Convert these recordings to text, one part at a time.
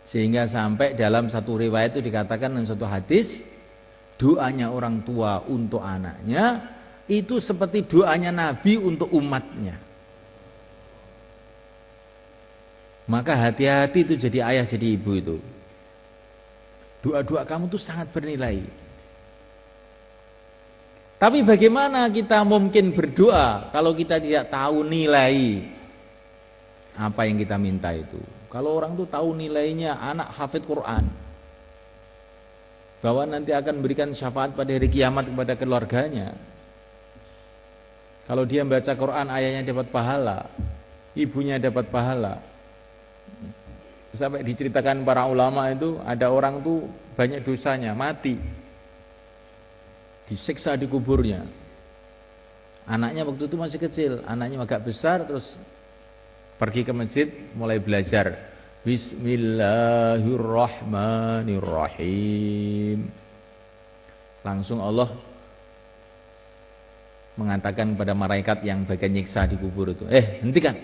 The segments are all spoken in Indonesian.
Sehingga sampai dalam satu riwayat itu dikatakan dalam satu hadis, doanya orang tua untuk anaknya itu seperti doanya Nabi untuk umatnya. Maka hati-hati itu jadi ayah jadi ibu itu. Doa-doa kamu itu sangat bernilai. Tapi bagaimana kita mungkin berdoa kalau kita tidak tahu nilai apa yang kita minta itu? Kalau orang itu tahu nilainya anak hafid Quran, bahwa nanti akan memberikan syafaat pada hari kiamat kepada keluarganya. Kalau dia membaca Quran, ayahnya dapat pahala, ibunya dapat pahala. Sampai diceritakan para ulama itu ada orang tuh banyak dosanya, mati, disiksa di kuburnya. Anaknya waktu itu masih kecil, anaknya agak besar, terus pergi ke masjid mulai belajar Bismillahirrahmanirrahim. Langsung Allah mengatakan kepada malaikat yang bagian nyiksa di kubur itu, hentikan.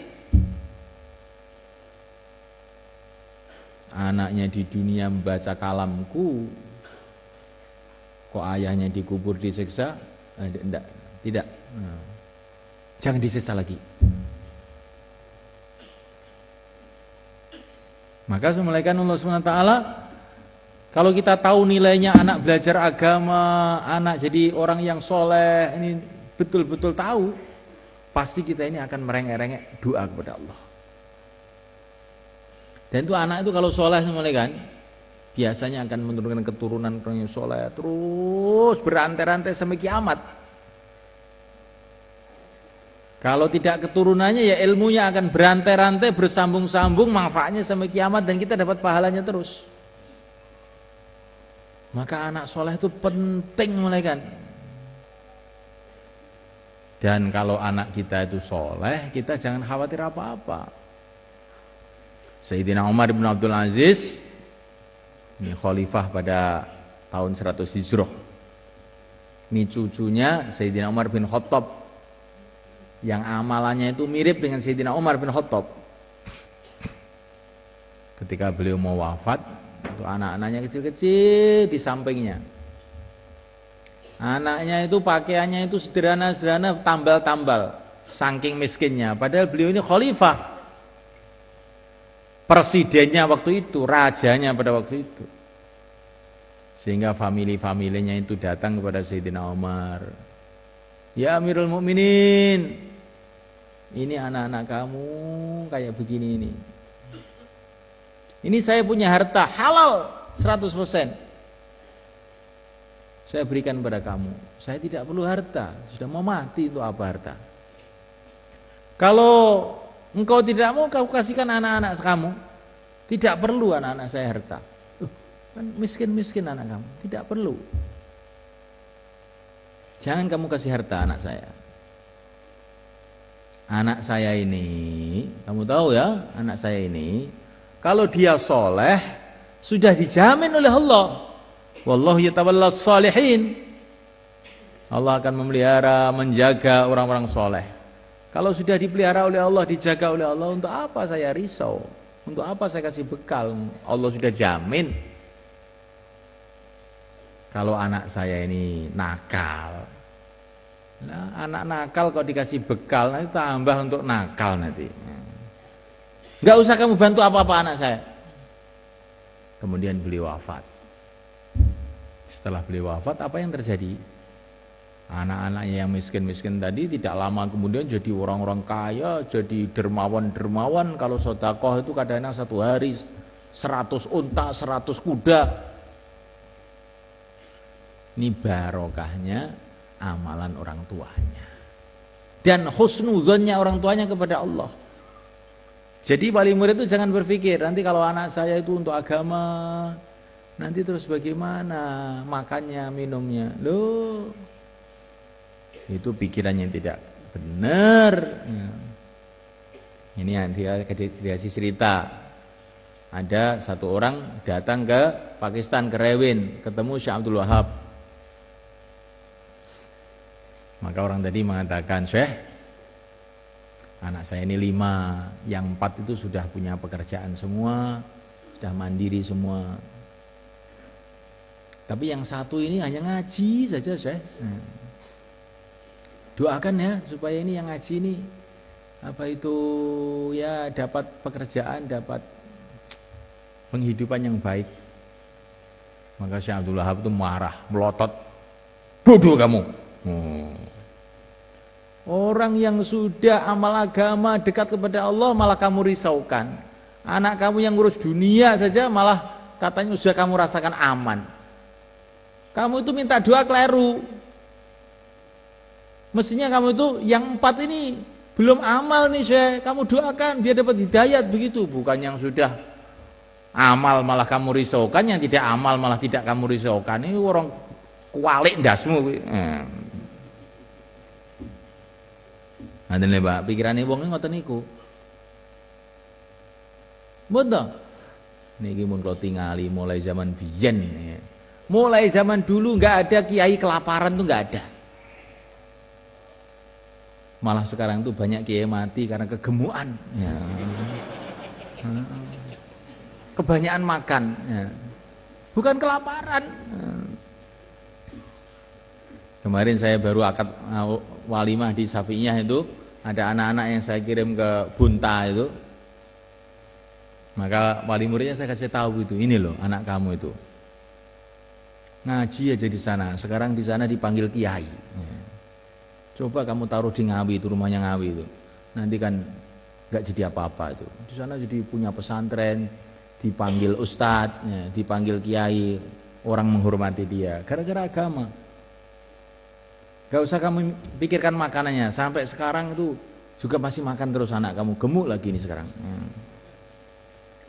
Anaknya di dunia membaca kalamku, kok ayahnya dikubur disiksa? Tidak. Jangan disiksa lagi. Maka semulaikan Allah SWT, kalau kita tahu nilainya anak belajar agama, anak jadi orang yang soleh, ini betul-betul tahu, pasti kita ini akan merengek-rengek doa kepada Allah. Dan itu anak itu kalau soleh semulaikan, biasanya akan menurunkan keturunan orang yang soleh, terus berantai-rantai sampai kiamat. Kalau tidak keturunannya ya ilmunya akan berantai-rantai, bersambung-sambung, manfaatnya sampai kiamat dan kita dapat pahalanya terus. Maka anak soleh itu penting mulaikan. Dan kalau anak kita itu soleh, kita jangan khawatir apa-apa. Sayyidina Umar bin Abdul Aziz, ini khalifah pada tahun 100 Hijrah. Ini cucunya Sayyidina Umar bin Khattab, yang amalannya itu mirip dengan Sayyidina Umar bin Khattab. Ketika beliau mau wafat, itu anak-anaknya kecil-kecil di sampingnya. Anaknya itu pakaiannya itu sederhana-sederhana, tambal-tambal, saking miskinnya. Padahal beliau ini khalifah, presidennya waktu itu, rajanya pada waktu itu. Sehingga famili-familinya itu datang kepada Sayyidina Umar. Ya Amirul Mukminin, ini anak-anak kamu kayak begini ini. Ini saya punya harta halal 100%. Saya berikan kepada kamu. Saya tidak perlu harta, sudah mau mati untuk apa harta? Kalau engkau tidak mau, kau kasihkan anak-anak kamu. Tidak perlu anak-anak saya harta. Kan miskin-miskin anak kamu, tidak perlu. Jangan kamu kasih harta anak saya. Anak saya ini, kamu tahu ya, anak saya ini, kalau dia soleh, sudah dijamin oleh Allah. Wallahu yatawallas shalihin. Allah akan memelihara, menjaga orang-orang soleh. Kalau sudah dipelihara oleh Allah, dijaga oleh Allah, untuk apa saya risau? Untuk apa saya kasih bekal? Allah sudah jamin. Kalau anak saya ini nakal, nah, anak nakal kok dikasih bekal, nanti tambah untuk nakal nanti. Enggak usah kamu bantu apa-apa anak saya. Kemudian beliau wafat. Setelah beliau wafat, apa yang terjadi? Anak-anaknya yang miskin-miskin tadi tidak lama kemudian jadi orang-orang kaya, jadi dermawan-dermawan. Kalau sedekah itu kadang-kadang satu hari 100 unta, 100 kuda. Ini barokahnya amalan orang tuanya dan husnuzonnya orang tuanya kepada Allah. Jadi wali murid itu jangan berpikir nanti kalau anak saya itu untuk agama, nanti terus bagaimana makannya, minumnya. Loh, itu pikiran yang tidak benar. Ini yang dia dikasih cerita. Ada satu orang datang ke Pakistan, ke Rewin, ketemu Syekh Abdul Wahab. Maka orang tadi mengatakan, Syekh, anak saya ini 5, yang 4 itu sudah punya pekerjaan semua, sudah mandiri semua. Tapi yang satu ini hanya ngaji saja, Syekh. Doakan ya supaya ini yang ngaji ini ya dapat pekerjaan, dapat penghidupan yang baik. Maka Syekh Abdul Wahab itu marah, melotot. Bodoh kamu. Orang yang sudah amal agama dekat kepada Allah malah kamu risaukan. Anak kamu yang ngurus dunia saja malah katanya sudah kamu rasakan aman. Kamu itu minta doa keliru. Mestinya kamu itu yang 4 ini belum amal nih, Syekh. Kamu doakan dia dapat hidayat begitu, bukan yang sudah amal malah kamu risaukan, yang tidak amal malah tidak kamu risaukan. Ini orang kualik ndasmu. Ngoten lho, Pak. Pikirane wong ngoten niku. Mboten. Niki mun kula tingali mulai zaman biyen. Mulai zaman dulu enggak ada kiai kelaparan tuh enggak ada. Malah sekarang tuh banyak kiai mati karena kegemukan. Ya. Kebanyakan makan. Ya. Bukan kelaparan. Kemarin saya baru akad walimah di Safi'iyah itu, ada anak-anak yang saya kirim ke Bunta itu. Maka wali muridnya saya kasih tahu itu, ini loh anak kamu itu. Ngaji aja di sana, sekarang di sana dipanggil kiai. Coba kamu taruh di Ngawi itu, rumahnya Ngawi itu. Nanti kan enggak jadi apa-apa itu. Di sana jadi punya pesantren, dipanggil ustadz, dipanggil kiai, orang menghormati dia gara-gara agama. Gak usah kamu pikirkan makanannya. Sampai sekarang itu juga masih makan terus anak kamu. Gemuk lagi ini sekarang.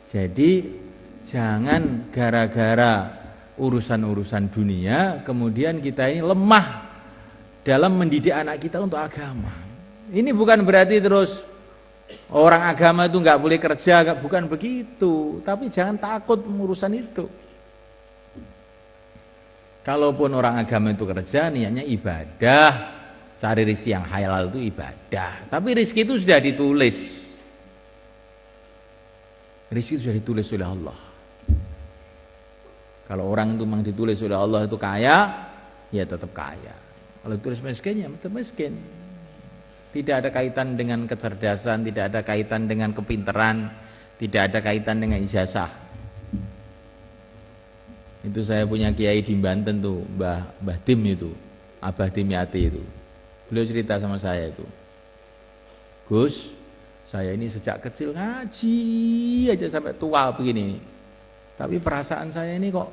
Jadi jangan gara-gara urusan-urusan dunia kemudian kita ini lemah dalam mendidik anak kita untuk agama. Ini bukan berarti terus orang agama itu nggak boleh kerja, bukan begitu. Tapi jangan takut urusan itu. Kalaupun orang agama itu kerja, niatnya ibadah, cari rezeki yang halal itu ibadah. Tapi rezeki itu sudah ditulis. Rezeki sudah ditulis oleh Allah. Kalau orang itu memang ditulis oleh Allah itu kaya, ya tetap kaya. Kalau ditulis miskin, ya tetap miskin. Tidak ada kaitan dengan kecerdasan, tidak ada kaitan dengan kepintaran, tidak ada kaitan dengan ijazah. Itu saya punya kiai di Banten tuh, Mbah Dim itu, Abah Dimyati itu. Beliau cerita sama saya itu, Gus, saya ini sejak kecil ngaji aja sampai tua begini. Tapi perasaan saya ini kok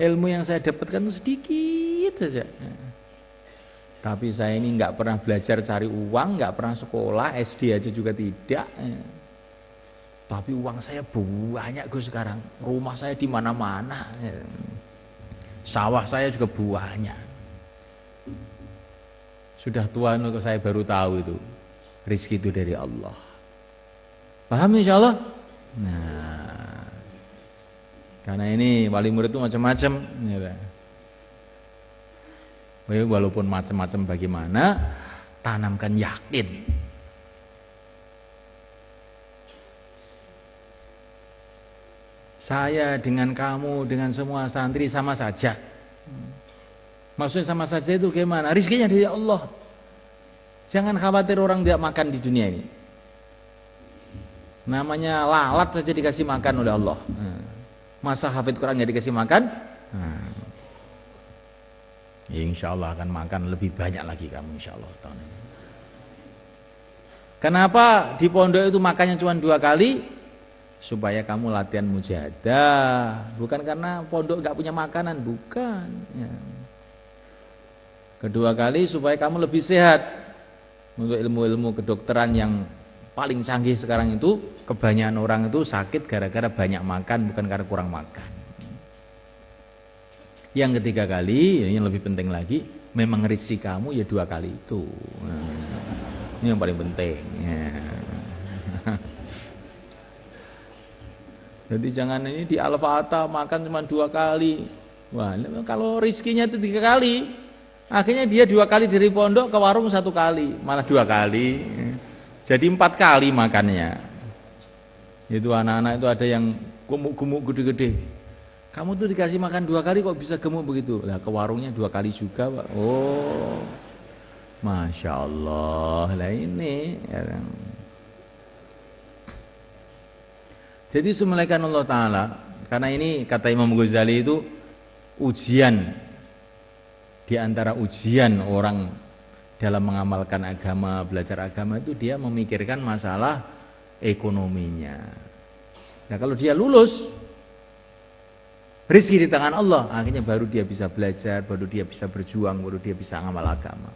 ilmu yang saya dapatkan itu sedikit saja. Tapi saya ini nggak pernah belajar cari uang, nggak pernah sekolah, SD aja juga tidak. Tapi uang saya banyak Gus sekarang. Rumah saya di mana-mana. Sawah saya juga banyak. Sudah tua itu saya baru tahu itu. Rizki itu dari Allah. Paham insyaallah? Nah, karena ini wali murid itu macam-macam. Walaupun macam-macam bagaimana, tanamkan yakin. Saya dengan kamu, dengan semua santri sama saja. Maksudnya sama saja itu gimana? Rizkinya dari Allah. Jangan khawatir orang tidak makan di dunia ini. Namanya lalat saja dikasih makan oleh Allah. Masa hafid Quran nggak dikasih makan? Insya Allah akan makan lebih banyak lagi kamu insya Allah tahun ini. Kenapa di pondok itu makannya cuma 2 kali? Supaya kamu latihan mujahadah. Bukan karena pondok nggak punya makanan, bukan. Ya. Kedua kali supaya kamu lebih sehat. Untuk ilmu-ilmu kedokteran yang paling canggih sekarang itu, kebanyakan orang itu sakit gara-gara banyak makan, bukan karena kurang makan. Yang ketiga kali, yang lebih penting lagi, memang rezeki kamu ya 2 kali itu. Ini yang paling penting. Jadi jangan ini di Al-Fatah makan cuma 2 kali. Wah, kalau rezekinya itu 3 kali, akhirnya dia 2 kali dari pondok ke warung 1 kali, malah 2 kali. Jadi 4 kali makannya. Itu anak-anak itu ada yang gemuk-gemuk gede-gede. Kamu tuh dikasih makan 2 kali kok bisa gemuk begitu? Lah ke warungnya 2 kali juga, Pak. Oh, Masya Allah. Lah ini ya kan. Jadi semulaikan Allah Ta'ala. Karena ini kata Imam Ghazali itu ujian. Di antara ujian orang dalam mengamalkan agama, belajar agama itu dia memikirkan masalah ekonominya. Nah kalau dia lulus, rezeki di tangan Allah, akhirnya baru dia bisa belajar, baru dia bisa berjuang, baru dia bisa ngamal agama.